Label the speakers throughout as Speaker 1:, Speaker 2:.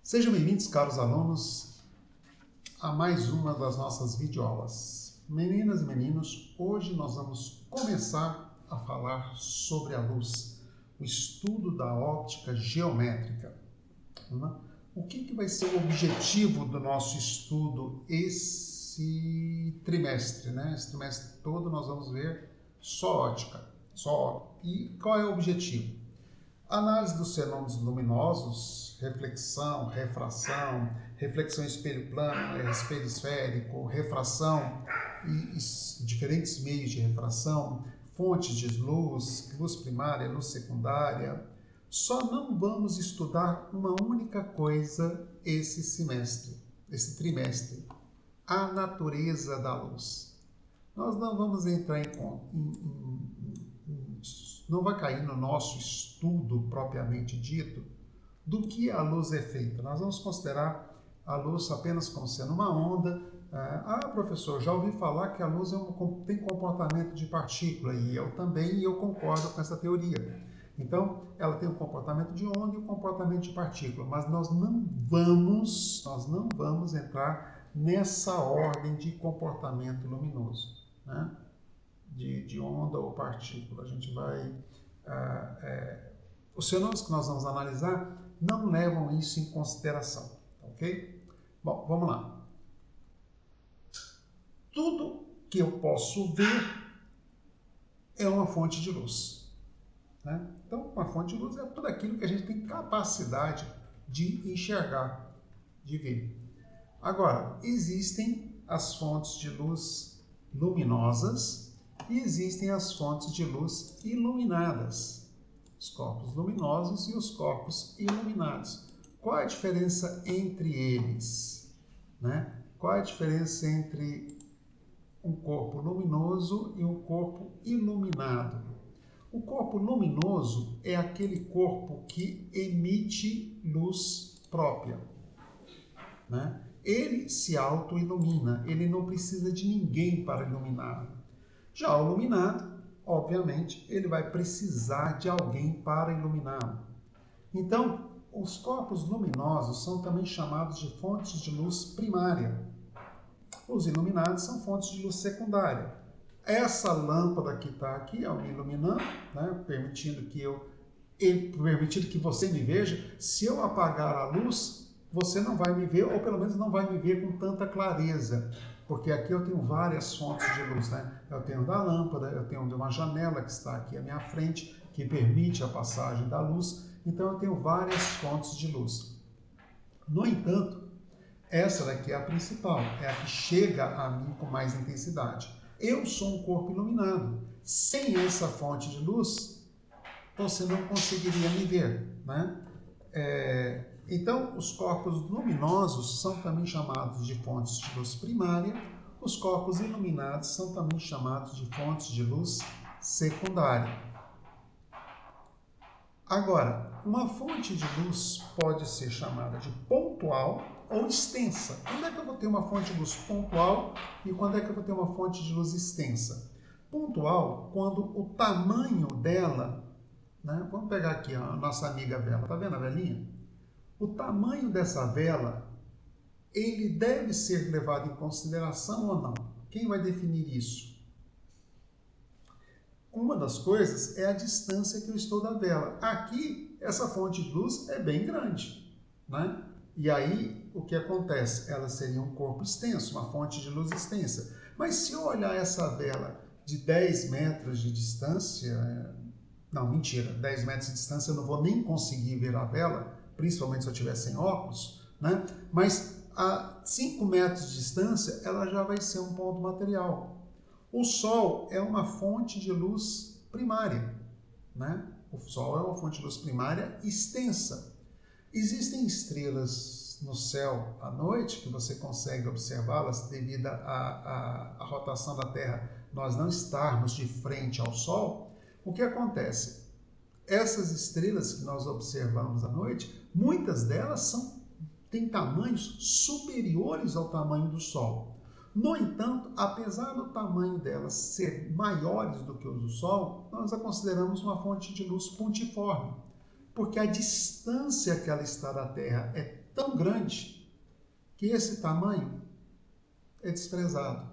Speaker 1: Sejam bem-vindos, caros alunos, a mais uma das nossas videoaulas. Meninas e meninos, hoje nós vamos começar a falar sobre a luz, o estudo da óptica geométrica. O que vai ser o objetivo do nosso estudo esse trimestre, né? Esse trimestre todo nós vamos ver só óptica. E qual é o objetivo? Análise dos fenômenos luminosos, reflexão, refração, reflexão em espelho plano, espelho esférico, refração e diferentes meios de refração, fontes de luz, luz primária, luz secundária. Só não vamos estudar uma única coisa esse semestre, esse trimestre, a natureza da luz. Nós não vamos entrar não vai cair no nosso estudo propriamente dito do que a luz é feita. Nós vamos considerar a luz apenas como sendo uma onda. Professor, já ouvi falar que a luz tem comportamento de partícula, e eu também, eu concordo com essa teoria. Então, ela tem um comportamento de onda e um comportamento de partícula, mas nós não vamos entrar nessa ordem de comportamento luminoso, né? De onda ou partícula. A gente vai... os fenômenos que nós vamos analisar não levam isso em consideração, ok? Bom, vamos lá. Tudo que eu posso ver é uma fonte de luz, né? Então, uma fonte de luz é tudo aquilo que a gente tem capacidade de enxergar, de ver. Agora, existem as fontes de luz luminosas e existem as fontes de luz iluminadas, os corpos luminosos e os corpos iluminados. Qual é a diferença entre eles, né? Qual é a diferença entre um corpo luminoso e um corpo iluminado? O corpo luminoso é aquele corpo que emite luz própria, né? Ele se auto-ilumina, ele não precisa de ninguém para iluminá-lo. Já o iluminado, obviamente, ele vai precisar de alguém para iluminá-lo. Então, os corpos luminosos são também chamados de fontes de luz primária. Os iluminados são fontes de luz secundária. Essa lâmpada que está aqui, me iluminando, né, permitindo que você me veja. Se eu apagar a luz, você não vai me ver, ou pelo menos não vai me ver com tanta clareza, porque aqui eu tenho várias fontes de luz, né? Eu tenho da lâmpada, eu tenho de uma janela que está aqui à minha frente, que permite a passagem da luz, então eu tenho várias fontes de luz. No entanto, essa daqui é a principal, é a que chega a mim com mais intensidade. Eu sou um corpo iluminado. Sem essa fonte de luz, você não conseguiria me ver, né? Então, os corpos luminosos são também chamados de fontes de luz primária, os corpos iluminados são também chamados de fontes de luz secundária. Agora, uma fonte de luz pode ser chamada de pontual ou extensa. Quando é que eu vou ter uma fonte de luz pontual e quando é que eu vou ter uma fonte de luz extensa? Pontual, quando o tamanho dela, né? Vamos pegar aqui a nossa amiga vela, tá vendo a velinha? O tamanho dessa vela, ele deve ser levado em consideração ou não? Quem vai definir isso? Uma das coisas é a distância que eu estou da vela. Aqui, essa fonte de luz é bem grande, né? E aí, o que acontece? Ela seria um corpo extenso, uma fonte de luz extensa. Mas se eu olhar essa vela de 10 metros de distância... Não, mentira, 10 metros de distância eu não vou nem conseguir ver a vela, principalmente se eu estiver sem óculos, né? Mas a 5 metros de distância, ela já vai ser um ponto material. O Sol é uma fonte de luz primária, né? O Sol é uma fonte de luz primária extensa. Existem estrelas no céu à noite, que você consegue observá-las devido à rotação da Terra, nós não estarmos de frente ao Sol. O que acontece? Essas estrelas que nós observamos à noite, muitas delas têm tamanhos superiores ao tamanho do Sol. No entanto, apesar do tamanho delas ser maiores do que os do Sol, nós a consideramos uma fonte de luz pontiforme, porque a distância que ela está da Terra é tão grande que esse tamanho é desprezado.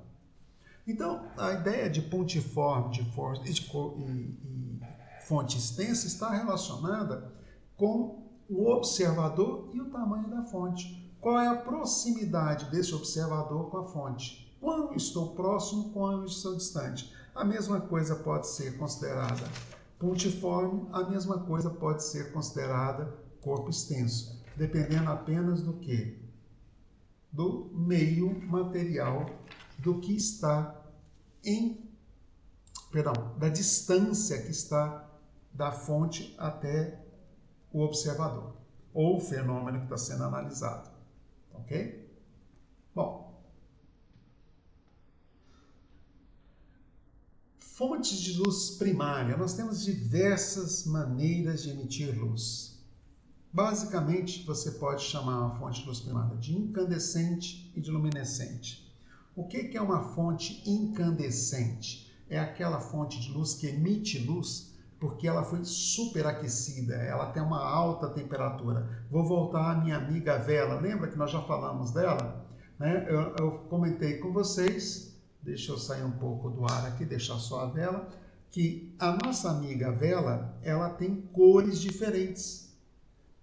Speaker 1: Então, a ideia de pontiforme e fonte extensa está relacionada com o observador e o tamanho da fonte. Qual é a proximidade desse observador com a fonte? Quando estou próximo, quando estou distante. A mesma coisa pode ser considerada pontiforme, a mesma coisa pode ser considerada corpo extenso, dependendo apenas do quê? Do meio material do que está da distância que está da fonte até o observador, ou o fenômeno que está sendo analisado. Ok? Bom, fontes de luz primária. Nós temos diversas maneiras de emitir luz. Basicamente, você pode chamar uma fonte de luz primária de incandescente e de luminescente. O que é uma fonte incandescente? É aquela fonte de luz que emite luz porque ela foi superaquecida, ela tem uma alta temperatura. Vou voltar à minha amiga vela, lembra que nós já falamos dela? Né? Eu comentei com vocês, deixa eu sair um pouco do ar aqui, deixar só a vela, que a nossa amiga vela, ela tem cores diferentes.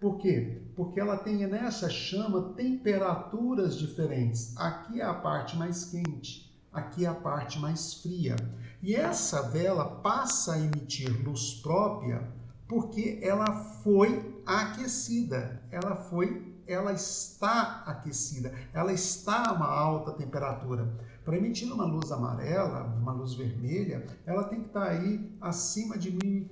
Speaker 1: Por quê? Porque ela tem nessa chama temperaturas diferentes. Aqui é a parte mais quente, aqui é a parte mais fria. E essa vela passa a emitir luz própria porque ela foi aquecida. Ela está aquecida, ela está a uma alta temperatura. Para emitir uma luz amarela, uma luz vermelha, ela tem que estar aí acima de 1000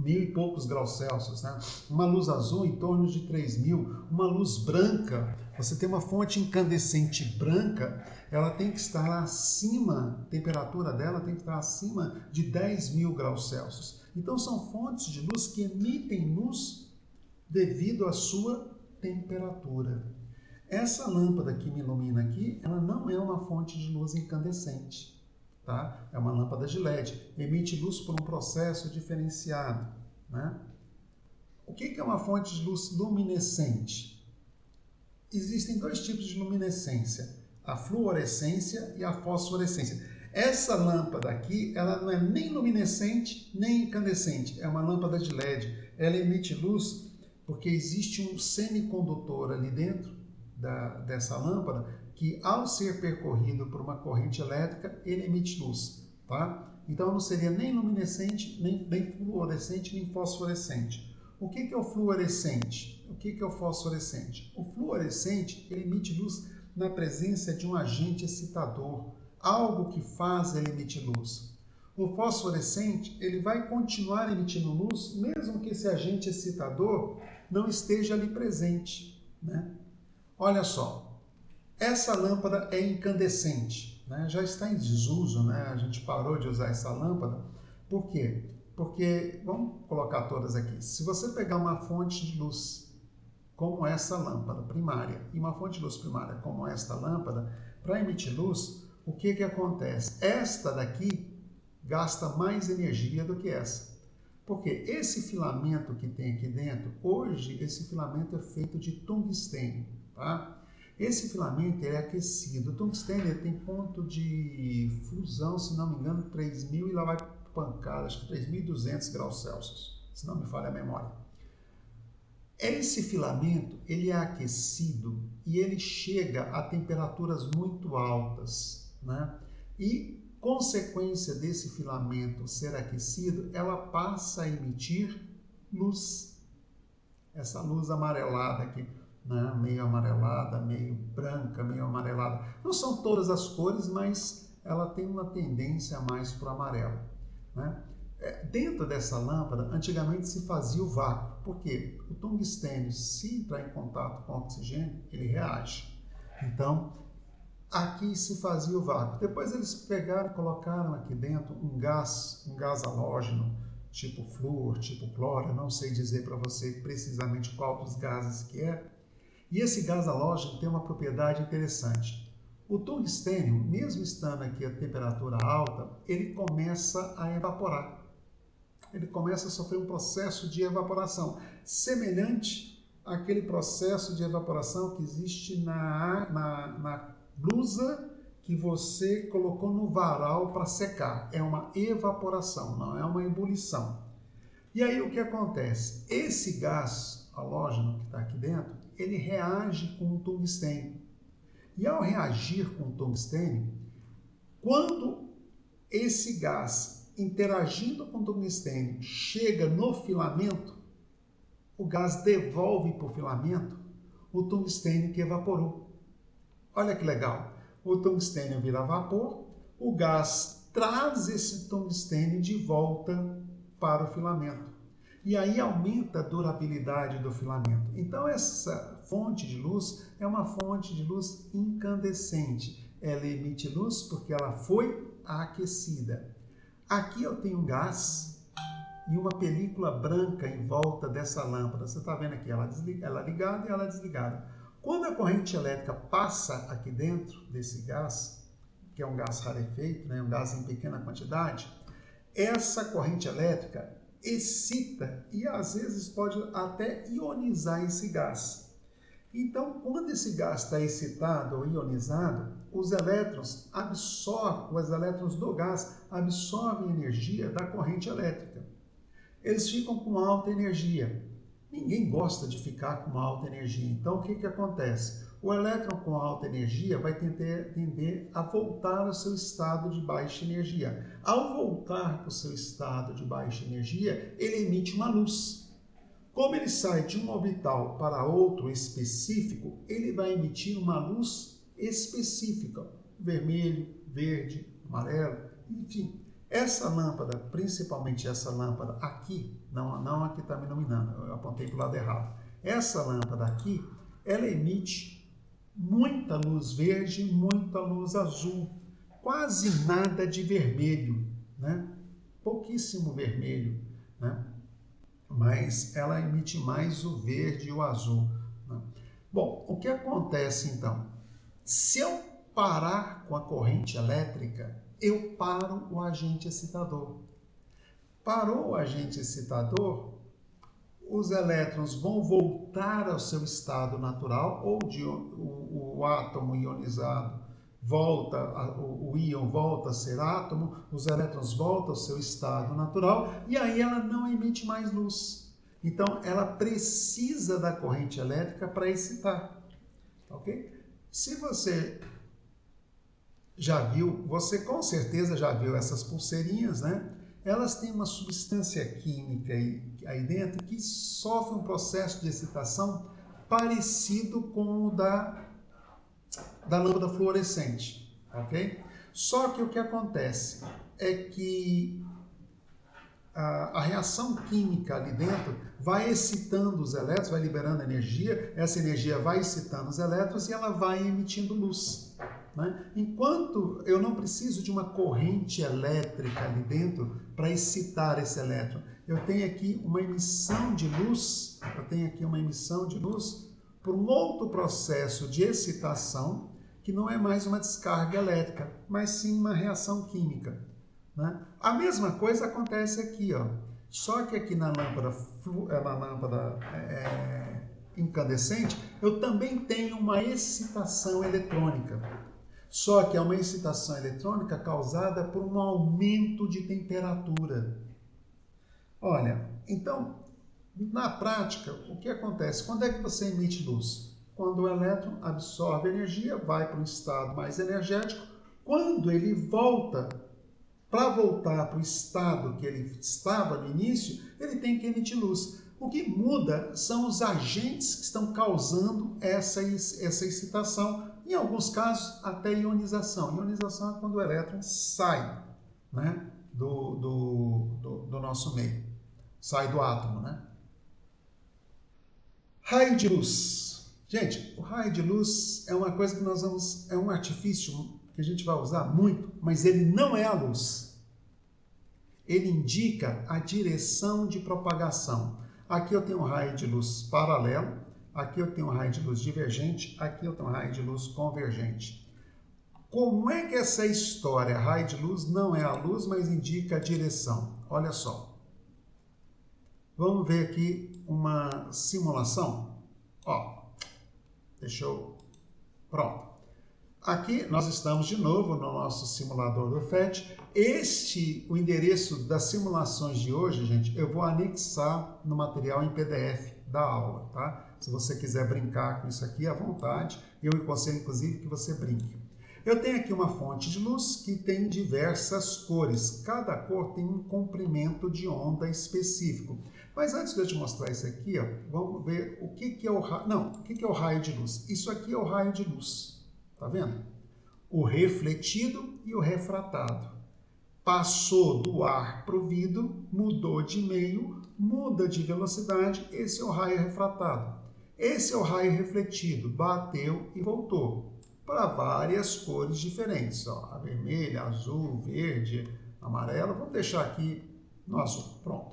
Speaker 1: e poucos graus Celsius, né? Uma luz azul em torno de 3000, uma luz branca, você tem uma fonte incandescente branca, ela tem que estar acima, a temperatura dela tem que estar acima de 10.000 graus Celsius. Então são fontes de luz que emitem luz devido à sua temperatura. Essa lâmpada que me ilumina aqui, ela não é uma fonte de luz incandescente. Tá? É uma lâmpada de LED, emite luz por um processo diferenciado. Né? O que é uma fonte de luz luminescente? Existem dois tipos de luminescência, a fluorescência e a fosforescência. Essa lâmpada aqui, ela não é nem luminescente nem incandescente, é uma lâmpada de LED. Ela emite luz porque existe um semicondutor ali dentro dessa lâmpada que, ao ser percorrido por uma corrente elétrica, ele emite luz, tá? Então, não seria nem luminescente, nem fluorescente, nem fosforescente. O que é o fluorescente? O que é o fosforescente? O fluorescente, ele emite luz na presença de um agente excitador, algo que faz ele emitir luz. O fosforescente, ele vai continuar emitindo luz, mesmo que esse agente excitador não esteja ali presente, né? Olha só. Essa lâmpada é incandescente, né? Já está em desuso, né? A gente parou de usar essa lâmpada. Por quê? Porque, vamos colocar todas aqui, se você pegar uma fonte de luz como essa lâmpada primária e uma fonte de luz primária como esta lâmpada, para emitir luz, o que acontece? Esta daqui gasta mais energia do que essa. Porque esse filamento que tem aqui dentro, hoje esse filamento é feito de tungstênio, tá? Esse filamento é aquecido. O tungstênio tem ponto de fusão, se não me engano, 3000 e lá vai pancada, acho que 3200 graus Celsius, se não me falha a memória. Esse filamento, ele é aquecido e ele chega a temperaturas muito altas, né? E, consequência desse filamento ser aquecido, ela passa a emitir luz. Essa luz amarelada aqui, né? Meio amarelada, meio branca, meio amarelada. Não são todas as cores, mas ela tem uma tendência mais para o amarelo, né? Dentro dessa lâmpada, antigamente se fazia o vácuo. Por quê? O tungstênio, se entrar em contato com o oxigênio, ele reage. Então, aqui se fazia o vácuo. Depois eles pegaram e colocaram aqui dentro um gás halógeno, tipo flúor, tipo cloro, eu não sei dizer para você precisamente qual dos gases que é. E esse gás halógeno tem uma propriedade interessante. O tungstênio, mesmo estando aqui a temperatura alta, ele começa a evaporar. Ele começa a sofrer um processo de evaporação, semelhante aquele processo de evaporação que existe na blusa que você colocou no varal para secar. É uma evaporação, não é uma ebulição. E aí o que acontece? Esse gás halógeno que está aqui dentro, ele reage com o tungstênio. E ao reagir com o tungstênio, quando esse gás interagindo com o tungstênio chega no filamento, o gás devolve para o filamento o tungstênio que evaporou. Olha que legal! O tungstênio vira vapor, o gás traz esse tungstênio de volta para o filamento. E aí aumenta a durabilidade do filamento. Então essa fonte de luz é uma fonte de luz incandescente. Ela emite luz porque ela foi aquecida. Aqui eu tenho gás e uma película branca em volta dessa lâmpada. Você está vendo aqui, ela ligada e ela desligada. Quando a corrente elétrica passa aqui dentro desse gás, que é um gás rarefeito, né, um gás em pequena quantidade, essa corrente elétrica excita e às vezes pode até ionizar esse gás. Então, quando esse gás está excitado ou ionizado, os elétrons do gás absorvem energia da corrente elétrica. Eles ficam com alta energia. Ninguém gosta de ficar com alta energia. Então, o que acontece? O elétron com alta energia vai tender a voltar ao seu estado de baixa energia. Ao voltar para o seu estado de baixa energia, ele emite uma luz. Como ele sai de um orbital para outro específico, ele vai emitir uma luz específica. Vermelho, verde, amarelo, enfim. Essa lâmpada, principalmente essa lâmpada aqui, não a que está me iluminando, eu apontei para o lado errado. Essa lâmpada aqui, ela emite muita luz verde, muita luz azul, quase nada de vermelho, né? Pouquíssimo vermelho, né? Mas ela emite mais o verde e o azul, né? Bom, o que acontece então? Se eu parar com a corrente elétrica, eu paro o agente excitador. Parou o agente excitador, os elétrons vão voltar ao seu estado natural, ou o átomo ionizado volta, o íon volta a ser átomo, os elétrons voltam ao seu estado natural, e aí ela não emite mais luz. Então, ela precisa da corrente elétrica para excitar. Ok? Se você já viu, você com certeza já viu essas pulseirinhas, né? Elas têm uma substância química aí dentro que sofre um processo de excitação parecido com o da lâmpada fluorescente, ok? Só que o que acontece é que a reação química ali dentro vai excitando os elétrons, vai liberando energia, essa energia vai excitando os elétrons e ela vai emitindo luz, né? Enquanto eu não preciso de uma corrente elétrica ali dentro para excitar esse elétron, eu tenho aqui uma emissão de luz, por um outro processo de excitação, que não é mais uma descarga elétrica, mas sim uma reação química, né? A mesma coisa acontece aqui, ó. Só que aqui na lâmpada incandescente, eu também tenho uma excitação eletrônica. Só que é uma excitação eletrônica causada por um aumento de temperatura. Olha, então, na prática, o que acontece? Quando é que você emite luz? Quando o elétron absorve energia, vai para um estado mais energético. Quando ele volta, para voltar para o estado que ele estava no início, ele tem que emitir luz. O que muda são os agentes que estão causando essa excitação. Em alguns casos, até ionização. Ionização é quando o elétron sai, né, do nosso meio. Sai do átomo, né? Raio de luz. Gente, o raio de luz é uma coisa que é um artifício que a gente vai usar muito, mas ele não é a luz. Ele indica a direção de propagação. Aqui eu tenho um raio de luz paralelo, aqui eu tenho um raio de luz divergente, aqui eu tenho um raio de luz convergente. Como é que essa história, raio de luz, não é a luz, mas indica a direção? Olha só. Vamos ver aqui uma simulação. Ó, deixa eu... Pronto. Aqui nós estamos de novo no nosso simulador do PhET. O endereço das simulações de hoje, gente, eu vou anexar no material em PDF da aula, tá? Se você quiser brincar com isso aqui, à vontade. Eu aconselho, inclusive, que você brinque. Eu tenho aqui uma fonte de luz que tem diversas cores. Cada cor tem um comprimento de onda específico. Mas antes de eu te mostrar isso aqui, ó, vamos ver o que é o raio... Não, o que é o raio de luz? Isso aqui é o raio de luz. Tá vendo? O refletido e o refratado. Passou do ar para o vidro, mudou de meio, muda de velocidade, esse é o raio refratado. Esse é o raio refletido, bateu e voltou para várias cores diferentes. Ó, a vermelha, azul, verde, amarelo. Vamos deixar aqui no azul. Pronto.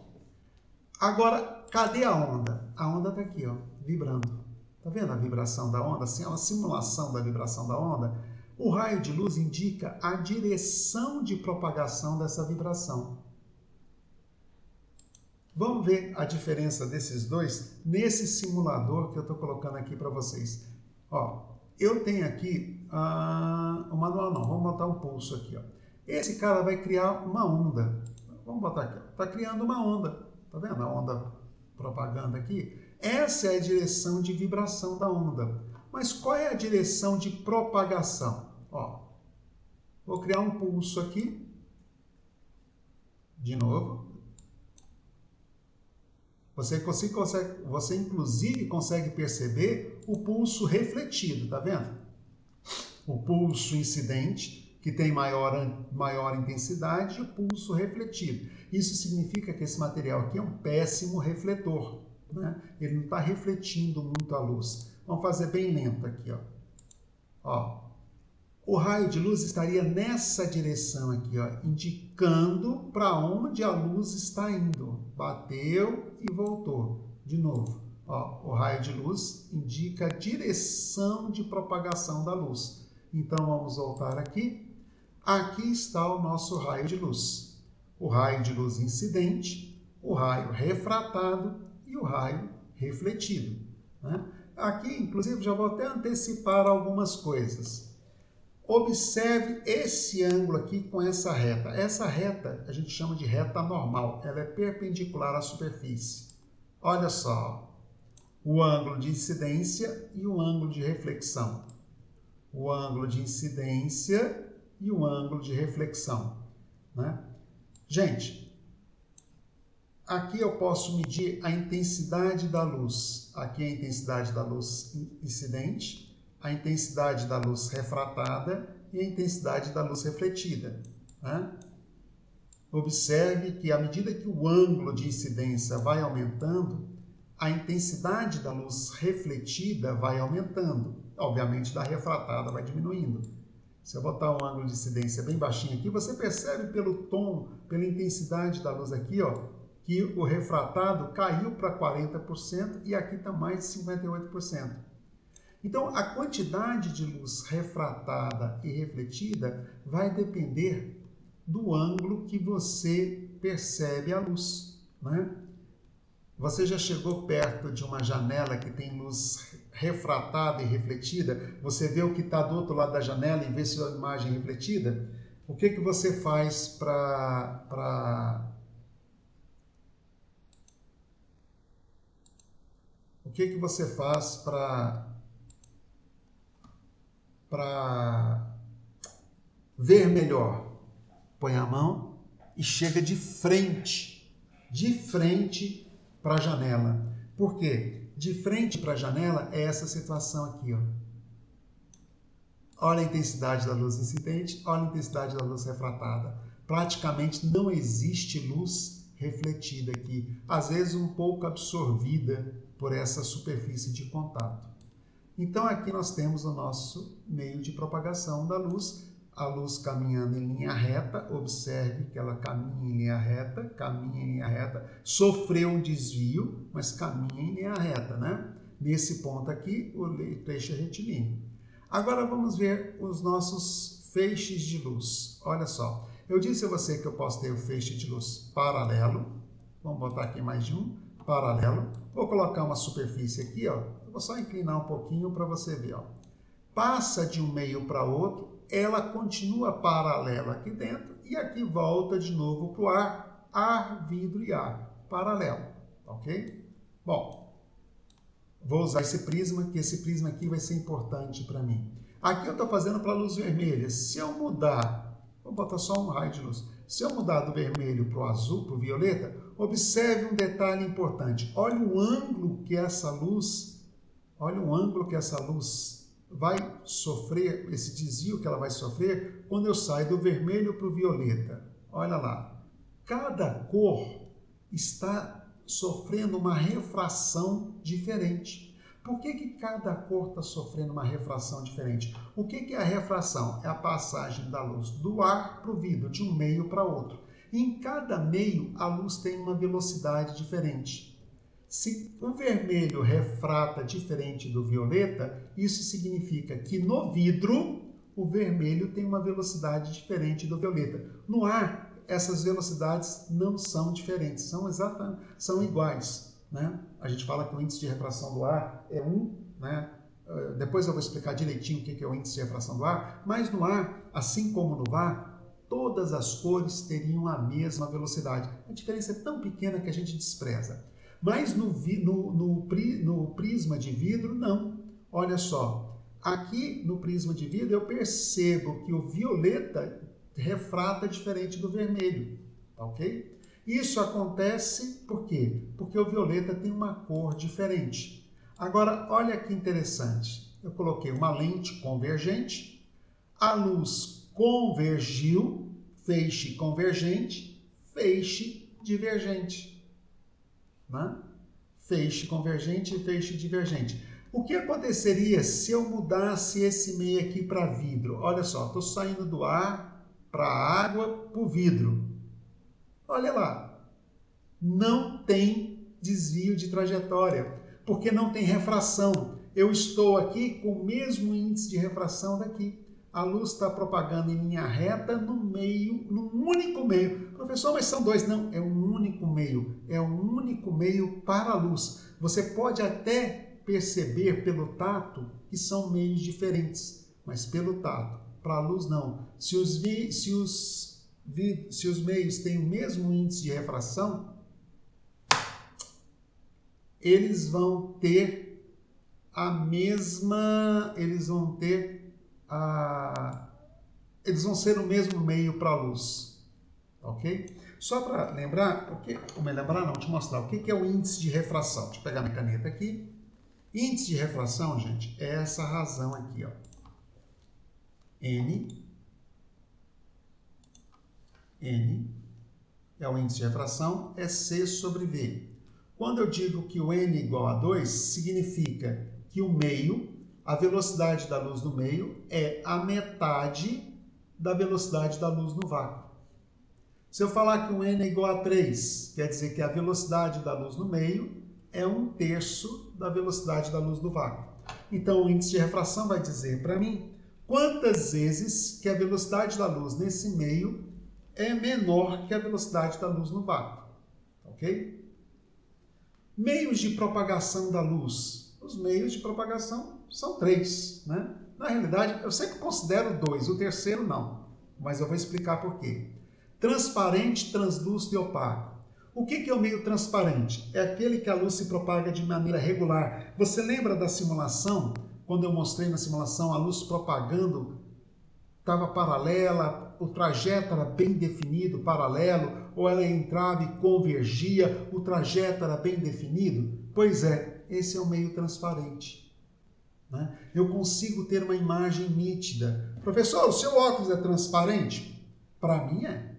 Speaker 1: Agora, cadê a onda? A onda está aqui, ó, vibrando. Tá vendo a vibração da onda? Assim, é uma simulação da vibração da onda. O raio de luz indica a direção de propagação dessa vibração. Vamos ver a diferença desses dois nesse simulador que eu estou colocando aqui para vocês. Ó, eu tenho aqui o manual não, vamos botar um pulso aqui. Ó. Esse cara vai criar uma onda. Vamos botar aqui, está criando uma onda. Tá vendo a onda propagando aqui? Essa é a direção de vibração da onda. Mas qual é a direção de propagação? Ó, vou criar um pulso aqui. De novo. Você inclusive consegue perceber o pulso refletido, tá vendo? O pulso incidente, que tem maior intensidade, e o pulso refletido. Isso significa que esse material aqui é um péssimo refletor, né? Ele não está refletindo muito a luz. Vamos fazer bem lento aqui, ó. Ó, o raio de luz estaria nessa direção aqui, ó, indicando para onde a luz está indo. Bateu e voltou. De novo, ó, o raio de luz indica a direção de propagação da luz. Então, vamos voltar aqui. Aqui está o nosso raio de luz. O raio de luz incidente, o raio refratado e o raio refletido, né? Aqui, inclusive, já vou até antecipar algumas coisas. Observe esse ângulo aqui com essa reta. Essa reta a gente chama de reta normal. Ela é perpendicular à superfície. Olha só, o ângulo de incidência e o ângulo de reflexão. O ângulo de incidência e o ângulo de reflexão, né? Gente, aqui eu posso medir a intensidade da luz. Aqui é a intensidade da luz incidente, a intensidade da luz refratada e a intensidade da luz refletida, né? Observe que à medida que o ângulo de incidência vai aumentando, a intensidade da luz refletida vai aumentando. Obviamente, da refratada vai diminuindo. Se eu botar um ângulo de incidência bem baixinho aqui, você percebe pelo tom, pela intensidade da luz aqui, ó, que o refratado caiu para 40% e aqui está mais de 58%. Então, a quantidade de luz refratada e refletida vai depender do ângulo que você percebe a luz, né? Você já chegou perto de uma janela que tem luz refratada e refletida? Você vê o que está do outro lado da janela e vê sua imagem refletida? O que que você faz para ver melhor? Põe a mão e chega de frente para a janela. Por quê? De frente para a janela é essa situação aqui, ó. Olha a intensidade da luz incidente, olha a intensidade da luz refratada. Praticamente não existe luz refletida aqui, às vezes um pouco absorvida por essa superfície de contato. Então aqui nós temos o nosso meio de propagação da luz. A luz caminhando em linha reta, observe que ela caminha em linha reta, sofreu um desvio, mas caminha em linha reta, né? Nesse ponto aqui, o trecho é retilíneo. Agora vamos ver os nossos feixes de luz. Olha só, eu disse a você que eu posso ter o feixe de luz paralelo, vamos botar aqui mais de um, paralelo. Vou colocar uma superfície aqui, ó. Eu vou só inclinar um pouquinho para você ver, ó. Passa de um meio para outro, ela continua paralela aqui dentro e aqui volta de novo para o ar, vidro e ar, paralelo, ok? Bom, vou usar esse prisma, que esse prisma aqui vai ser importante para mim. Aqui eu estou fazendo para a luz vermelha. Se eu mudar, vou botar só um raio de luz. Se eu mudar do vermelho para o azul, para o violeta, observe um detalhe importante. Olha o ângulo que essa luz, vai sofrer, esse desvio que ela vai sofrer quando eu saio do vermelho para o violeta. Olha lá. Cada cor está sofrendo uma refração diferente. Por que cada cor está sofrendo uma refração diferente? O que é a refração? É a passagem da luz do ar para o vidro, de um meio para outro. Em cada meio, a luz tem uma velocidade diferente. Se o vermelho refrata diferente do violeta, isso significa que no vidro, o vermelho tem uma velocidade diferente do violeta. No ar, essas velocidades não são diferentes, são iguais, né? A gente fala que o índice de refração do ar é 1, né? Depois eu vou explicar direitinho o que é o índice de refração do ar, mas no ar, assim como no ar, todas as cores teriam a mesma velocidade. A diferença é tão pequena que a gente despreza. Mas no prisma de vidro, não. Olha só, aqui no prisma de vidro eu percebo que o violeta refrata diferente do vermelho, ok? Isso acontece por quê? Porque o violeta tem uma cor diferente. Agora, olha que interessante. Eu coloquei uma lente convergente, a luz convergiu, feixe convergente, feixe divergente. Né? Feixe convergente e feixe divergente. O que aconteceria se eu mudasse esse meio aqui para vidro? Olha só, estou saindo do ar para a água, para o vidro. Olha lá, não tem desvio de trajetória, porque não tem refração. Eu estou aqui com o mesmo índice de refração daqui. A luz está propagando em linha reta no meio, num único meio. Professor, mas são dois. Não, é um único meio. É um único meio para a luz. Você pode até perceber pelo tato que são meios diferentes, mas pelo tato. Para a luz, não. Se os meios têm o mesmo índice de refração, eles vão ter a mesma... Eles vão ser o mesmo meio para a luz, ok? Só para lembrar, te mostrar o que é o índice de refração. Deixa eu pegar minha caneta aqui. Índice de refração, gente, é essa razão aqui, ó. N é o índice de refração, é C sobre V. Quando eu digo que o N é igual a 2, significa que o meio, a velocidade da luz no meio, é a metade da velocidade da luz no vácuo. Se eu falar que o N é igual a 3, quer dizer que a velocidade da luz no meio é 1/3 da velocidade da luz do vácuo. Então, o índice de refração vai dizer para mim quantas vezes que a velocidade da luz nesse meio é menor que a velocidade da luz no vácuo. Ok? Meios de propagação da luz. Os meios de propagação são 3, né? Na realidade, eu sempre considero 2, o terceiro não, mas eu vou explicar por quê. Transparente, translúcido e opaco. O que é o meio transparente? É aquele que a luz se propaga de maneira regular. Você lembra da simulação? Quando eu mostrei na simulação a luz propagando, estava paralela, o trajeto era bem definido, paralelo, ou ela entrava e convergia, o trajeto era bem definido? Pois é, esse é o meio transparente. Né? Eu consigo ter uma imagem nítida. Professor, o seu óculos é transparente? Para mim é,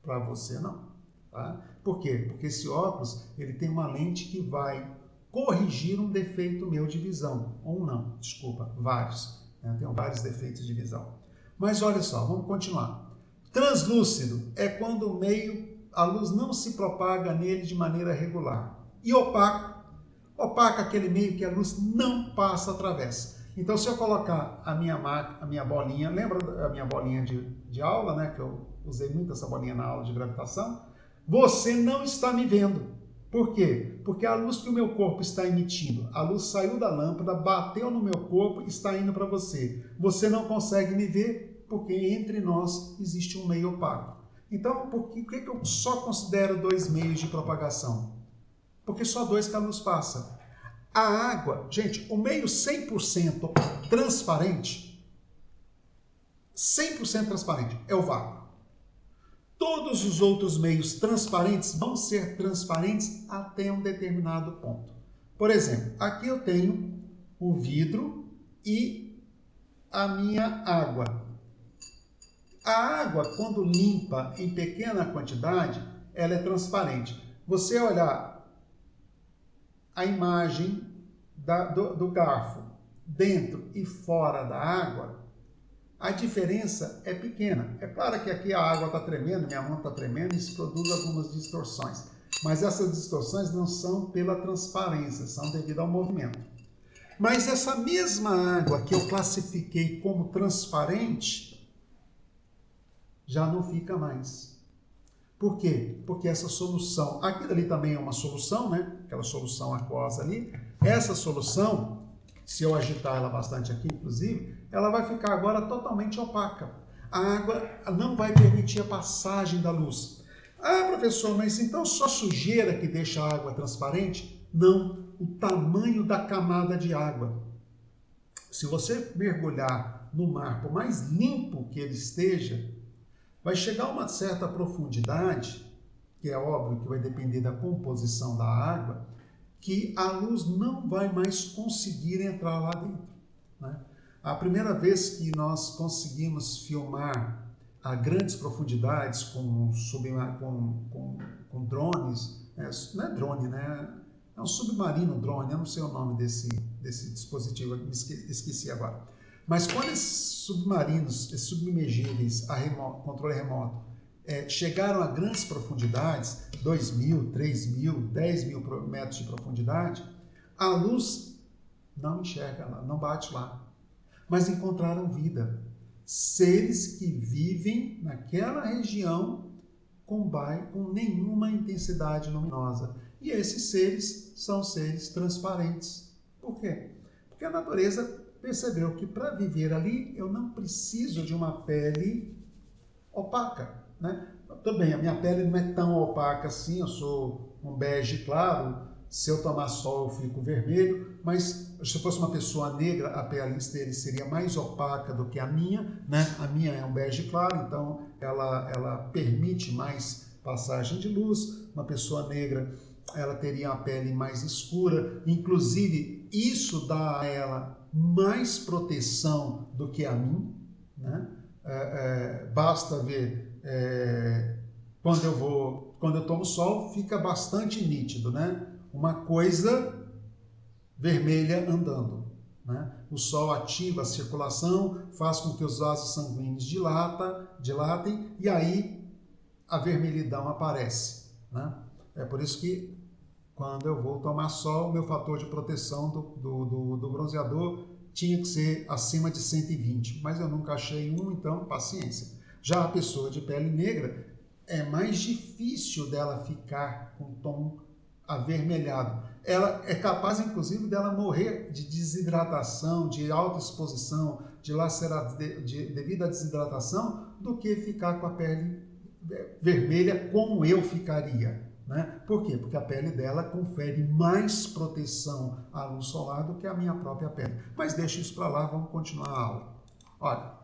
Speaker 1: para você não. Tá? Por quê? Porque esse óculos ele tem uma lente que vai corrigir um defeito meu de visão. Ou não, desculpa, vários. Eu tenho vários defeitos de visão. Mas olha só, vamos continuar. Translúcido é quando o meio, a luz não se propaga nele de maneira regular. E opaco? Opaco é aquele meio que a luz não passa através. Então, se eu colocar a minha bolinha, lembra da minha bolinha de aula, né? Que eu usei muito essa bolinha na aula de gravitação? Você não está me vendo. Por quê? Porque a luz que o meu corpo está emitindo, a luz saiu da lâmpada, bateu no meu corpo e está indo para você. Você não consegue me ver porque entre nós existe um meio opaco. Então, por que eu só considero 2 meios de propagação? Porque só 2 que a luz passa. A água, gente, o meio 100% transparente, 100% transparente, é o vácuo. Todos os outros meios transparentes vão ser transparentes até um determinado ponto. Por exemplo, aqui eu tenho o vidro e a minha água. A água, quando limpa em pequena quantidade, ela é transparente. Você olhar a imagem do garfo dentro e fora da água, a diferença é pequena. É claro que aqui a água está tremendo, minha mão está tremendo, isso produz algumas distorções. Mas essas distorções não são pela transparência, são devido ao movimento. Mas essa mesma água que eu classifiquei como transparente, já não fica mais. Por quê? Porque essa solução, aquilo ali também é uma solução, né? Aquela solução aquosa ali. Essa solução, se eu agitar ela bastante aqui, inclusive, ela vai ficar agora totalmente opaca. A água não vai permitir a passagem da luz. Ah, professor, mas então só sujeira que deixa a água transparente? Não, o tamanho da camada de água. Se você mergulhar no mar, por mais limpo que ele esteja, vai chegar a uma certa profundidade, que é óbvio que vai depender da composição da água, que a luz não vai mais conseguir entrar lá dentro, né? A primeira vez que nós conseguimos filmar a grandes profundidades com drones, não é drone, né? É um submarino drone, eu não sei o nome desse dispositivo, esqueci agora. Mas quando esses submarinos, esses submergíveis a controle remoto, chegaram a grandes profundidades, 2.000, 3.000, 10.000 metros de profundidade, a luz não enxerga lá, não bate lá. Mas encontraram vida. Seres que vivem naquela região com nenhuma intensidade luminosa. E esses seres são seres transparentes. Por quê? Porque a natureza percebeu que para viver ali eu não preciso de uma pele opaca, né? Tudo bem, a minha pele não é tão opaca assim, eu sou um bege claro, se eu tomar sol eu fico vermelho, mas se fosse uma pessoa negra, a pele dele seria mais opaca do que a minha, né? A minha é um bege claro, então ela permite mais passagem de luz. Uma pessoa negra, ela teria a pele mais escura, inclusive isso dá a ela mais proteção do que a mim, né? Basta ver quando eu tomo sol, fica bastante nítido, né? Uma coisa vermelha andando, né? O sol ativa a circulação, faz com que os vasos sanguíneos dilatem e aí a vermelhidão aparece, né? É por isso que quando eu vou tomar sol, meu fator de proteção do bronzeador tinha que ser acima de 120, mas eu nunca achei um, então paciência. Já a pessoa de pele negra, é mais difícil dela ficar com tom avermelhado. Ela é capaz, inclusive, dela morrer de desidratação, de alta exposição, devido à desidratação, do que ficar com a pele vermelha como eu ficaria, né? Por quê? Porque a pele dela confere mais proteção à luz solar do que a minha própria pele. Mas deixa isso para lá, vamos continuar a aula. Olha,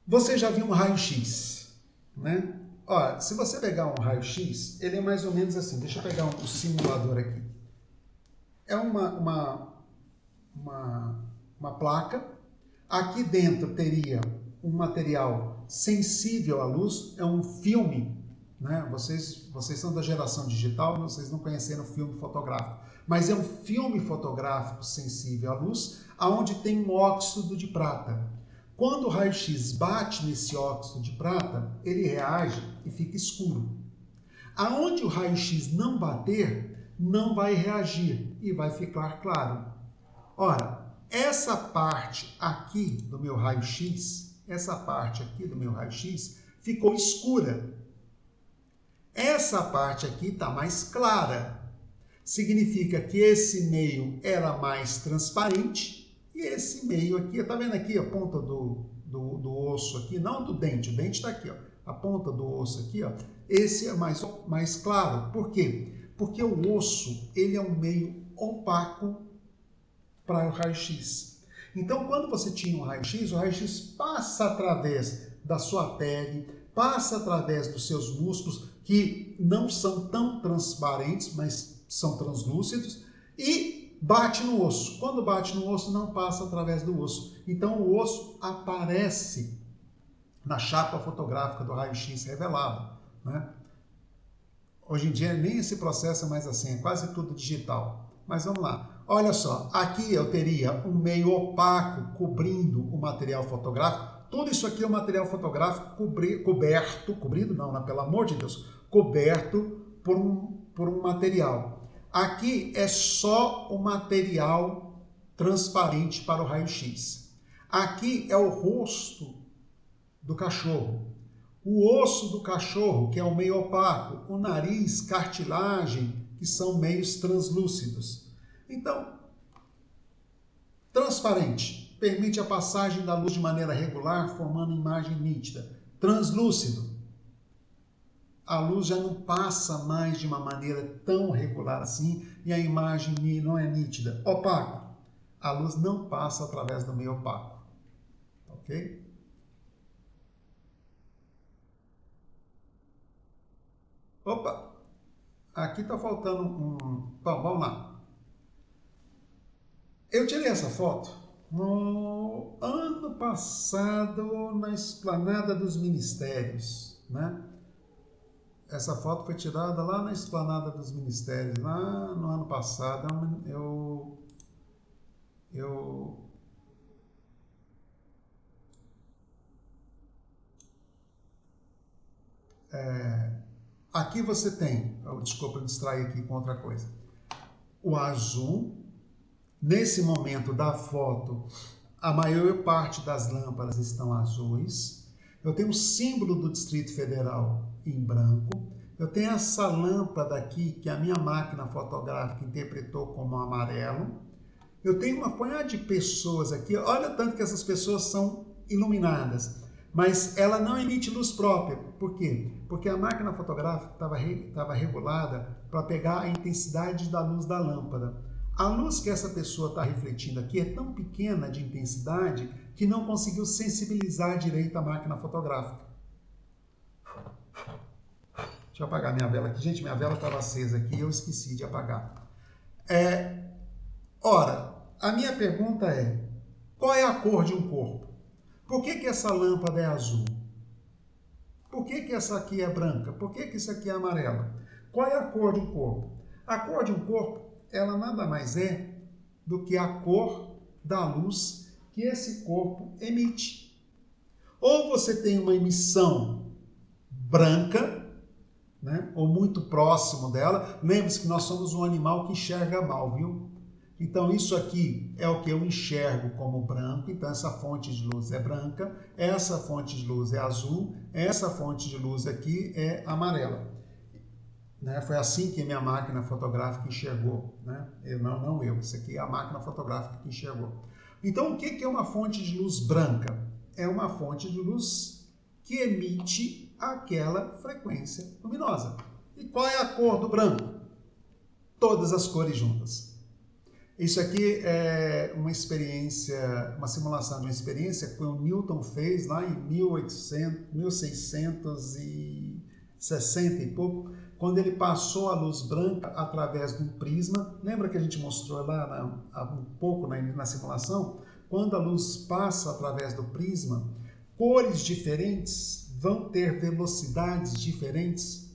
Speaker 1: você já viu um raio-x, né? Olha, se você pegar um raio-x, ele é mais ou menos assim. Deixa eu pegar o simulador aqui. É uma placa. Aqui dentro teria um material sensível à luz, é um filme, né? Vocês são da geração digital, vocês não conheceram filme fotográfico, mas é um filme fotográfico sensível à luz, aonde tem um óxido de prata. Quando o raio-x bate nesse óxido de prata, ele reage e fica escuro. Aonde o raio-x não bater, não vai reagir e vai ficar claro. Ora, essa parte aqui do meu raio-x, ficou escura. Essa parte aqui está mais clara. Significa que esse meio era mais transparente e esse meio aqui, está vendo aqui a ponta do osso aqui, não do dente, o dente está aqui, ó, a ponta do osso aqui, ó, esse é mais claro. Por quê? Porque o osso, ele é um meio opaco para o raio-x. Então, quando você tira um raio-x, o raio-x passa através da sua pele, passa através dos seus músculos, que não são tão transparentes, mas são translúcidos, e bate no osso. Quando bate no osso, não passa através do osso. Então, o osso aparece na chapa fotográfica do raio-x revelado, né? Hoje em dia, nem esse processo é mais assim, é quase tudo digital. Mas vamos lá. Olha só, aqui eu teria um meio opaco cobrindo o material fotográfico. Tudo isso aqui é um material fotográfico cobrindo não, né? Pelo amor de Deus, coberto por um material. Aqui é só o material transparente para o raio-x. Aqui é o rosto do cachorro. O osso do cachorro, que é o meio opaco, o nariz, cartilagem, que são meios translúcidos. Então, transparente, permite a passagem da luz de maneira regular, formando imagem nítida. Translúcido, a luz já não passa mais de uma maneira tão regular assim e a imagem não é nítida. Opaco, a luz não passa através do meio opaco. Ok? Opa, aqui está faltando um... Bom, vamos lá. Eu tirei essa foto no ano passado na Esplanada dos Ministérios, né? Essa foto foi tirada lá na Esplanada dos Ministérios, lá no ano passado. Aqui você tem, desculpa, eu distrair aqui com outra coisa. O azul, nesse momento da foto, a maior parte das lâmpadas estão azuis. Eu tenho o símbolo do Distrito Federal em branco. Eu tenho essa lâmpada aqui que a minha máquina fotográfica interpretou como amarelo. Eu tenho uma punhada de pessoas aqui. Olha tanto que essas pessoas são iluminadas. Mas ela não emite luz própria. Por quê? Porque a máquina fotográfica estava regulada para pegar a intensidade da luz da lâmpada. A luz que essa pessoa está refletindo aqui é tão pequena de intensidade que não conseguiu sensibilizar direito a máquina fotográfica. Deixa eu apagar minha vela aqui. Gente, minha vela estava acesa aqui e eu esqueci de apagar. Ora, a minha pergunta é, qual é a cor de um corpo? Por que essa lâmpada é azul? Por que essa aqui é branca? Por que isso aqui é amarelo? Qual é a cor de um corpo? A cor de um corpo, ela nada mais é do que a cor da luz que esse corpo emite. Ou você tem uma emissão branca, né, ou muito próximo dela. Lembre-se que nós somos um animal que enxerga mal, viu? Então, isso aqui é o que eu enxergo como branco. Então, essa fonte de luz é branca, essa fonte de luz é azul, essa fonte de luz aqui é amarela. Né? Foi assim que minha máquina fotográfica enxergou. Né? Não eu, isso aqui é a máquina fotográfica que enxergou. Então, o que é uma fonte de luz branca? É uma fonte de luz que emite aquela frequência luminosa. E qual é a cor do branco? Todas as cores juntas. Isso aqui é uma experiência, uma simulação de uma experiência que o Newton fez lá em 1660 e pouco, quando ele passou a luz branca através de um prisma. Lembra que a gente mostrou lá um pouco na simulação? Quando a luz passa através do prisma, cores diferentes vão ter velocidades diferentes.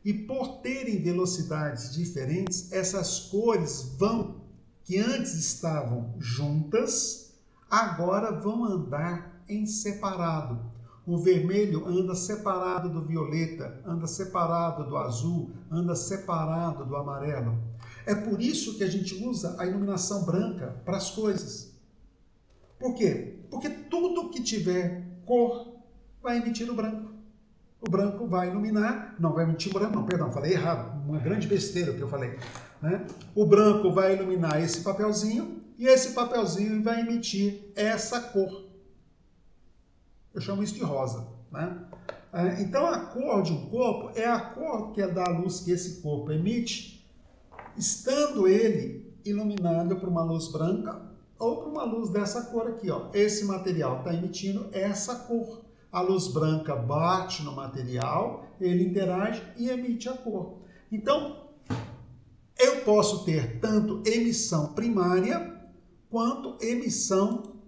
Speaker 1: E por terem velocidades diferentes, essas cores que antes estavam juntas, agora vão andar em separado. O vermelho anda separado do violeta, anda separado do azul, anda separado do amarelo. É por isso que a gente usa a iluminação branca para as coisas. Por quê? Porque tudo que tiver cor vai emitir o branco. o branco vai iluminar, não vai emitir branco, não, perdão, falei errado, uma grande besteira que eu falei, né? O branco vai iluminar esse papelzinho e esse papelzinho vai emitir essa cor. Eu chamo isso de rosa, né? Então a cor de um corpo é a cor que é da luz que esse corpo emite, estando ele iluminado por uma luz branca ou por uma luz dessa cor aqui, ó. Esse material está emitindo essa cor. A luz branca bate no material, ele interage e emite a cor. Então, eu posso ter tanto emissão primária quanto emissão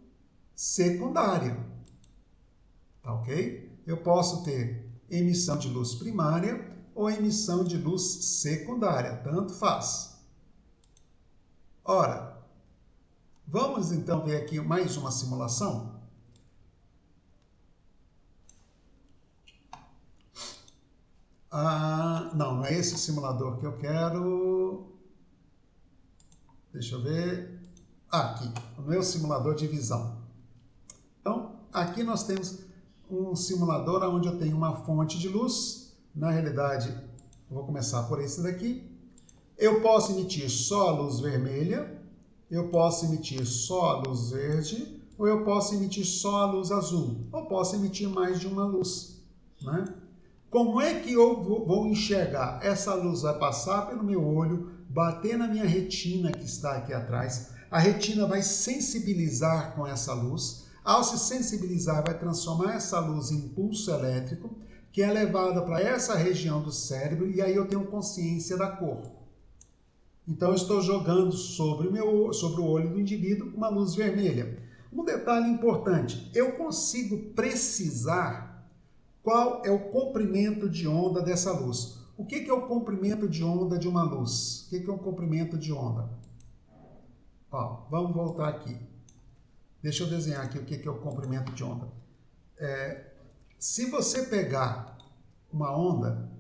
Speaker 1: secundária. Tá ok? Eu posso ter emissão de luz primária ou emissão de luz secundária, tanto faz. Ora, vamos então ver aqui mais uma simulação? Não é esse simulador que eu quero. Deixa eu ver. Aqui, o meu simulador de visão. Então, aqui nós temos um simulador onde eu tenho uma fonte de luz. Na realidade, eu vou começar por esse daqui. Eu posso emitir só a luz vermelha, eu posso emitir só a luz verde, ou eu posso emitir só a luz azul, ou posso emitir mais de uma luz, né? Como é que eu vou enxergar? Essa luz vai passar pelo meu olho, bater na minha retina que está aqui atrás. A retina vai sensibilizar com essa luz. Ao se sensibilizar, vai transformar essa luz em impulso elétrico, que é levada para essa região do cérebro, e aí eu tenho consciência da cor. Então, eu estou jogando sobre o olho do indivíduo uma luz vermelha. Um detalhe importante, eu consigo precisar qual é o comprimento de onda dessa luz. O que é o comprimento de onda de uma luz? O que é o comprimento de onda? Ó, vamos voltar aqui. Deixa eu desenhar aqui o que é o comprimento de onda. Se você pegar uma onda,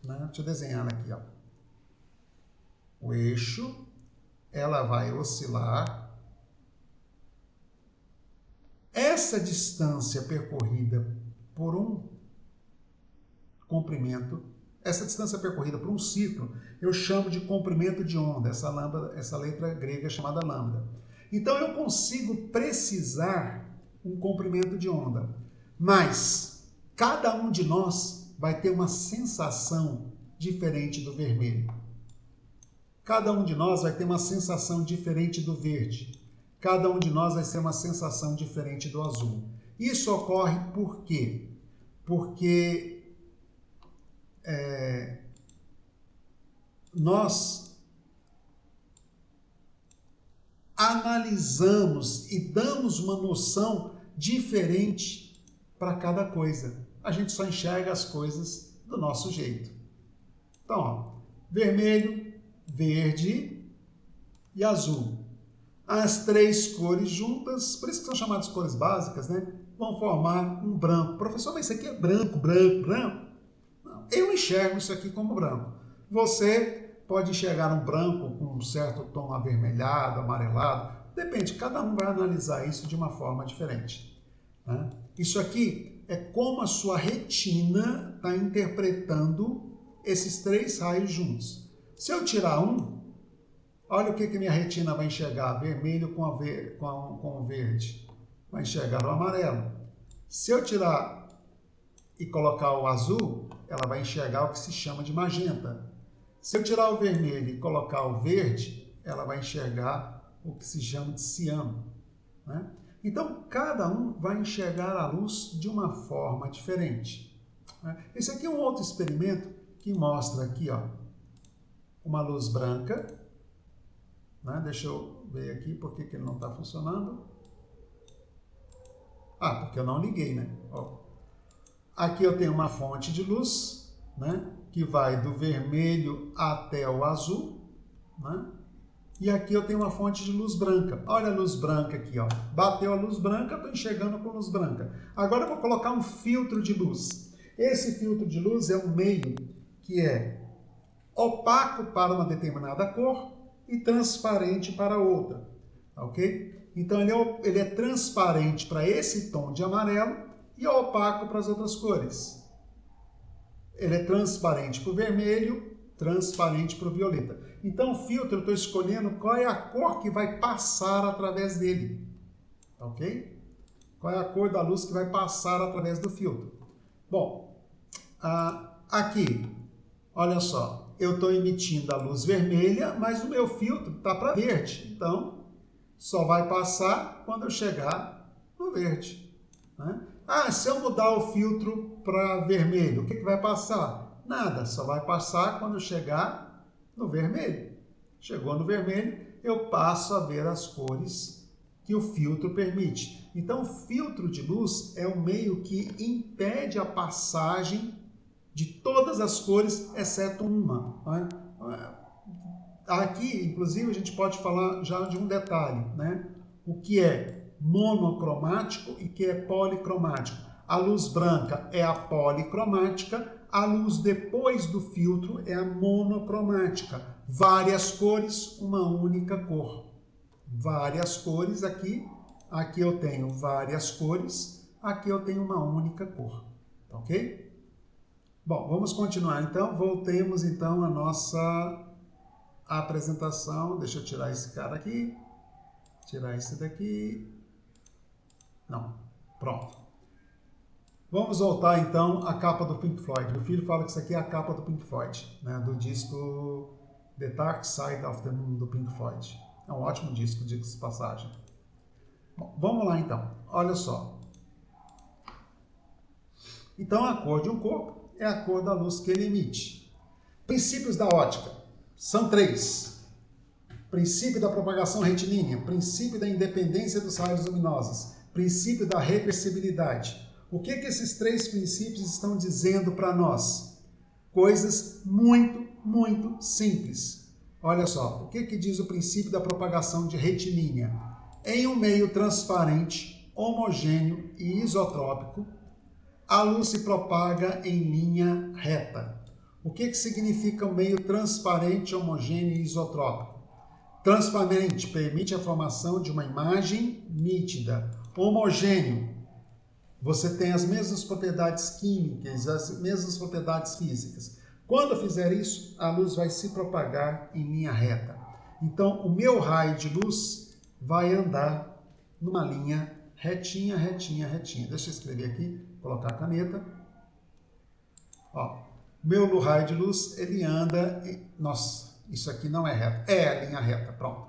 Speaker 1: né, deixa eu desenhar ela aqui, ó. O eixo, ela vai oscilar. Essa distância percorrida por um comprimento, essa distância percorrida por um círculo, eu chamo de comprimento de onda, essa letra grega chamada lambda. Então eu consigo precisar um comprimento de onda, mas cada um de nós vai ter uma sensação diferente do vermelho. Cada um de nós vai ter uma sensação diferente do verde. Cada um de nós vai ter uma sensação diferente do azul. Isso ocorre por quê? Porque nós analisamos e damos uma noção diferente para cada coisa. A gente só enxerga as coisas do nosso jeito. Então, ó, vermelho, verde e azul. As três cores juntas, por isso que são chamadas cores básicas, né? Vão formar um branco. Professor, mas isso aqui é branco, branco, branco? Não, eu enxergo isso aqui como branco. Você pode enxergar um branco com um certo tom avermelhado, amarelado. Depende, cada um vai analisar isso de uma forma diferente, né? Isso aqui é como a sua retina está interpretando esses três raios juntos. Se eu tirar um, olha o que minha retina vai enxergar, vermelho com o verde. Vai enxergar o amarelo. Se eu tirar e colocar o azul, ela vai enxergar o que se chama de magenta. Se eu tirar o vermelho e colocar o verde, ela vai enxergar o que se chama de ciano, né? Então, cada um vai enxergar a luz de uma forma diferente, né? Esse aqui é um outro experimento que mostra aqui, ó, uma luz branca, né? Deixa eu ver aqui por que ele não está funcionando. Porque eu não liguei, né? Ó. Aqui eu tenho uma fonte de luz, né, que vai do vermelho até o azul, né? E aqui eu tenho uma fonte de luz branca. Olha a luz branca aqui, ó. Bateu a luz branca, estou enxergando com luz branca. Agora eu vou colocar um filtro de luz. Esse filtro de luz é um meio que é opaco para uma determinada cor e transparente para outra, ok? Então ele é transparente para esse tom de amarelo e é opaco para as outras cores. ele é transparente para o vermelho, transparente para o violeta. Então, o filtro, eu estou escolhendo qual é a cor que vai passar através dele. Ok? Qual é a cor da luz que vai passar através do filtro? Bom, aqui, olha só, eu estou emitindo a luz vermelha, mas o meu filtro está para verde. Então, só vai passar quando eu chegar no verde. Né? Se eu mudar o filtro para vermelho, o que vai passar? Nada, só vai passar quando eu chegar no vermelho. Chegou no vermelho, eu passo a ver as cores que o filtro permite. Então, o filtro de luz é o meio que impede a passagem de todas as cores, exceto uma. Né? Aqui, inclusive, a gente pode falar já de um detalhe, né? O que é monocromático e o que é policromático. A luz branca é a policromática, a luz depois do filtro é a monocromática. Várias cores, uma única cor. Várias cores aqui eu tenho várias cores, aqui eu tenho uma única cor, ok? Bom, vamos continuar então, voltemos então à nossa apresentação. Deixa eu tirar esse cara aqui, tirar esse daqui, não, pronto. Vamos voltar então à capa do Pink Floyd. Meu filho fala que isso aqui é a capa do Pink Floyd, né, do disco The Dark Side of the Moon do Pink Floyd. É um ótimo disco, diga-se de passagem. Bom, vamos lá então. Olha só. Então, a cor de um corpo é a cor da luz que ele emite. Princípios da ótica. São 3. Princípio da propagação retilínea. Princípio da independência dos raios luminosos. Princípio da reversibilidade. O que esses 3 princípios estão dizendo para nós? Coisas muito, muito simples. Olha só, o que diz o princípio da propagação de retilínea? Em um meio transparente, homogêneo e isotrópico, a luz se propaga em linha reta. O que significa um meio transparente, homogêneo e isotrópico? Transparente permite a formação de uma imagem nítida. Homogêneo, você tem as mesmas propriedades químicas, as mesmas propriedades físicas. Quando eu fizer isso, a luz vai se propagar em linha reta. Então, o meu raio de luz vai andar numa linha retinha, retinha, retinha. Deixa eu escrever aqui, colocar a caneta. Ó, meu raio de luz, ele anda... Nossa, isso aqui não é reto. É a linha reta, pronto.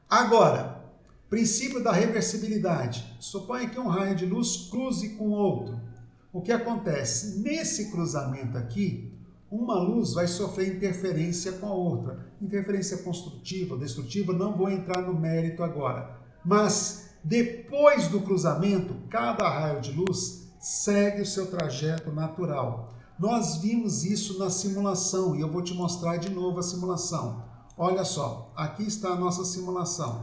Speaker 1: Agora, princípio da reversibilidade. Suponha que um raio de luz cruze com outro. O que acontece? Nesse cruzamento aqui, uma luz vai sofrer interferência com a outra. Interferência construtiva, destrutiva, não vou entrar no mérito agora. Mas, depois do cruzamento, cada raio de luz segue o seu trajeto natural. Nós vimos isso na simulação e eu vou te mostrar de novo a simulação. Olha só, aqui está a nossa simulação.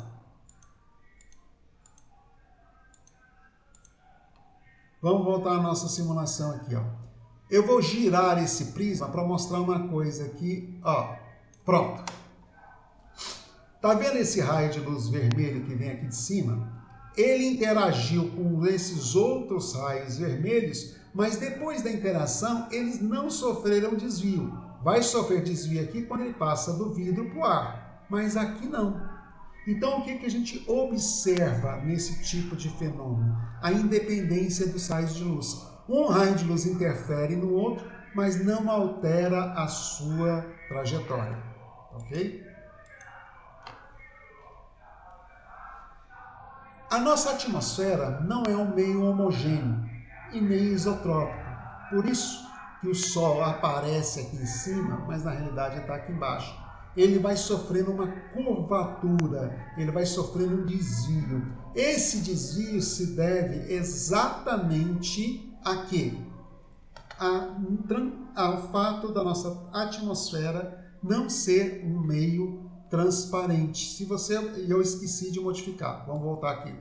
Speaker 1: Vamos voltar à nossa simulação aqui, ó. Eu vou girar esse prisma para mostrar uma coisa aqui, ó. Pronto. Tá vendo esse raio de luz vermelho que vem aqui de cima? Ele interagiu com esses outros raios vermelhos, mas depois da interação eles não sofreram desvio. Vai sofrer desvio aqui quando ele passa do vidro para o ar, mas aqui não. Então, o que a gente observa nesse tipo de fenômeno? A independência dos raios de luz. Um raio de luz interfere no outro, mas não altera a sua trajetória. Ok? A nossa atmosfera não é um meio homogêneo e nem isotrópico. Por isso que o Sol aparece aqui em cima, mas na realidade está aqui embaixo. Ele vai sofrendo uma curvatura, ele vai sofrendo um desvio. Esse desvio se deve exatamente a quê? Ao fato da nossa atmosfera não ser um meio transparente. Eu esqueci de modificar. Vamos voltar aqui.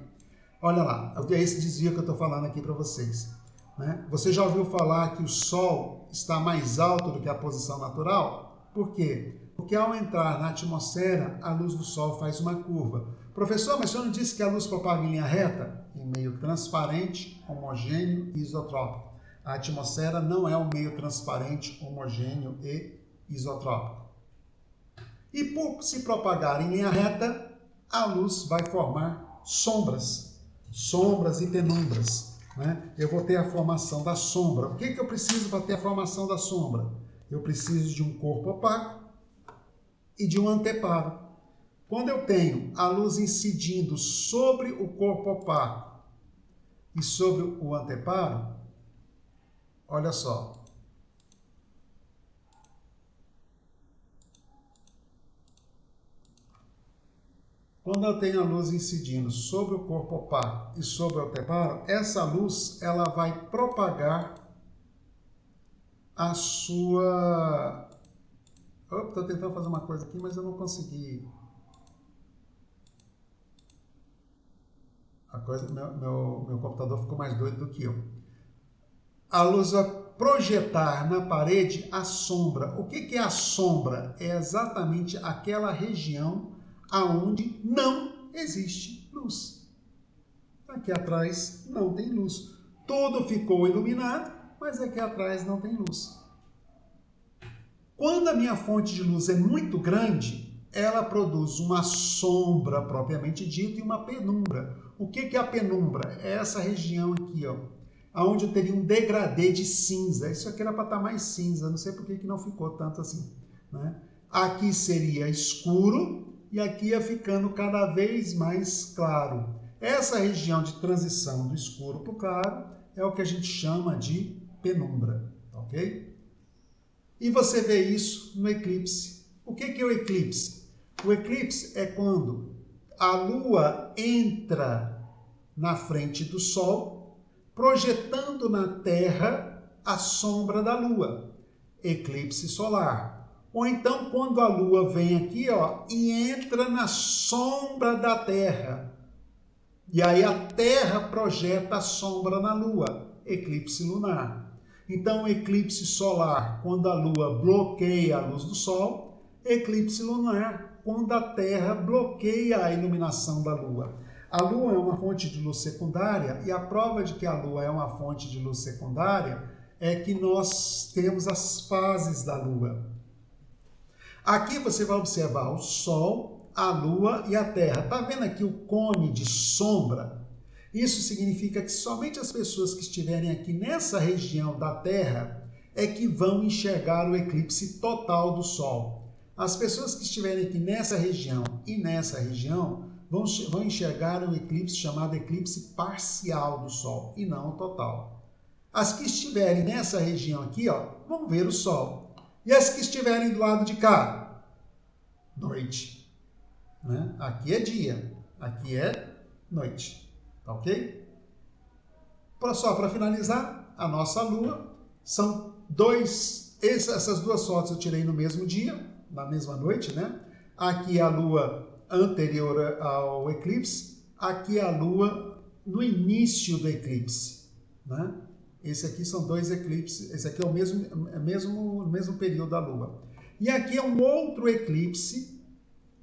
Speaker 1: Olha lá, é esse desvio que eu estou falando aqui para vocês. Né? Você já ouviu falar que o Sol está mais alto do que a posição natural? Por quê? Porque ao entrar na atmosfera, a luz do Sol faz uma curva. Professor, mas o senhor não disse que a luz propaga em linha reta? Em meio transparente, homogêneo e isotrópico. A atmosfera não é um meio transparente, homogêneo e isotrópico. E por se propagar em linha reta, a luz vai formar sombras e penumbras, né? Eu vou ter a formação da sombra. O que eu preciso para ter a formação da sombra? Eu preciso de um corpo opaco e de um anteparo. Quando eu tenho a luz incidindo sobre o corpo opaco e sobre o anteparo, olha só. Quando eu tenho a luz incidindo sobre o corpo opaco e sobre o anteparo, essa luz ela vai propagar a sua... Estou tentando fazer uma coisa aqui, mas eu não consegui. Meu computador ficou mais doido do que eu. A luz vai projetar na parede a sombra. O que é a sombra? É exatamente aquela região aonde não existe luz. Aqui atrás não tem luz. Tudo ficou iluminado, mas aqui atrás não tem luz. Quando a minha fonte de luz é muito grande, ela produz uma sombra propriamente dita e uma penumbra. O que é a penumbra? É essa região aqui, ó, onde eu teria um degradê de cinza. Isso aqui era para estar mais cinza, não sei por que não ficou tanto assim, né? Aqui seria escuro e aqui ia ficando cada vez mais claro. Essa região de transição do escuro para o claro é o que a gente chama de penumbra, ok? E você vê isso no eclipse. O que é o eclipse? O eclipse é quando a Lua entra na frente do Sol, projetando na Terra a sombra da Lua. Eclipse solar. Ou então quando a Lua vem aqui, ó, e entra na sombra da Terra. E aí a Terra projeta a sombra na Lua. Eclipse lunar. Então, eclipse solar, quando a Lua bloqueia a luz do Sol. Eclipse lunar, quando a Terra bloqueia a iluminação da Lua. A Lua é uma fonte de luz secundária e a prova de que a Lua é uma fonte de luz secundária é que nós temos as fases da Lua. Aqui você vai observar o Sol, a Lua e a Terra. Está vendo aqui o cone de sombra? Isso significa que somente as pessoas que estiverem aqui nessa região da Terra é que vão enxergar o eclipse total do Sol. As pessoas que estiverem aqui nessa região e nessa região vão enxergar o eclipse chamado eclipse parcial do Sol e não o total. As que estiverem nessa região aqui, ó, vão ver o Sol. E as que estiverem do lado de cá? Noite, né? Aqui é dia, aqui é noite. Tá ok? Só para finalizar, a nossa Lua são essas duas fotos eu tirei no mesmo dia, na mesma noite, né? Aqui a Lua anterior ao eclipse, aqui a Lua no início do eclipse, né? Esse aqui são dois eclipses, esse aqui é o mesmo período da Lua. E aqui é um outro eclipse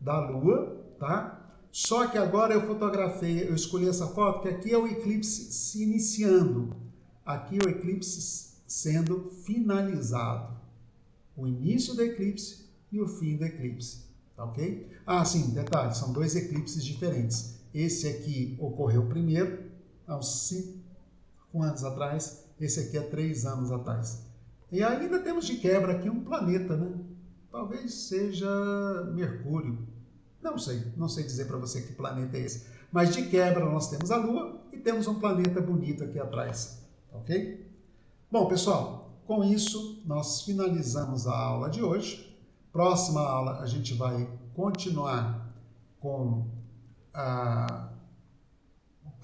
Speaker 1: da Lua, tá? Só que agora eu escolhi essa foto, que aqui é o eclipse se iniciando. Aqui é o eclipse sendo finalizado. O início do eclipse e o fim do eclipse. Tá ok? Ah, sim, detalhe, são dois eclipses diferentes. Esse aqui ocorreu primeiro, há uns 5 anos atrás. Esse aqui há 3 anos atrás. E ainda temos de quebra aqui um planeta, né? Talvez seja Mercúrio. Não sei dizer para você que planeta é esse. Mas de quebra nós temos a Lua e temos um planeta bonito aqui atrás. Ok? Bom, pessoal, com isso nós finalizamos a aula de hoje. Próxima aula a gente vai continuar com a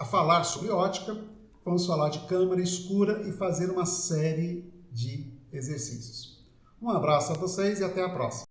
Speaker 1: falar sobre ótica. Vamos falar de câmara escura e fazer uma série de exercícios. Um abraço a vocês e até a próxima.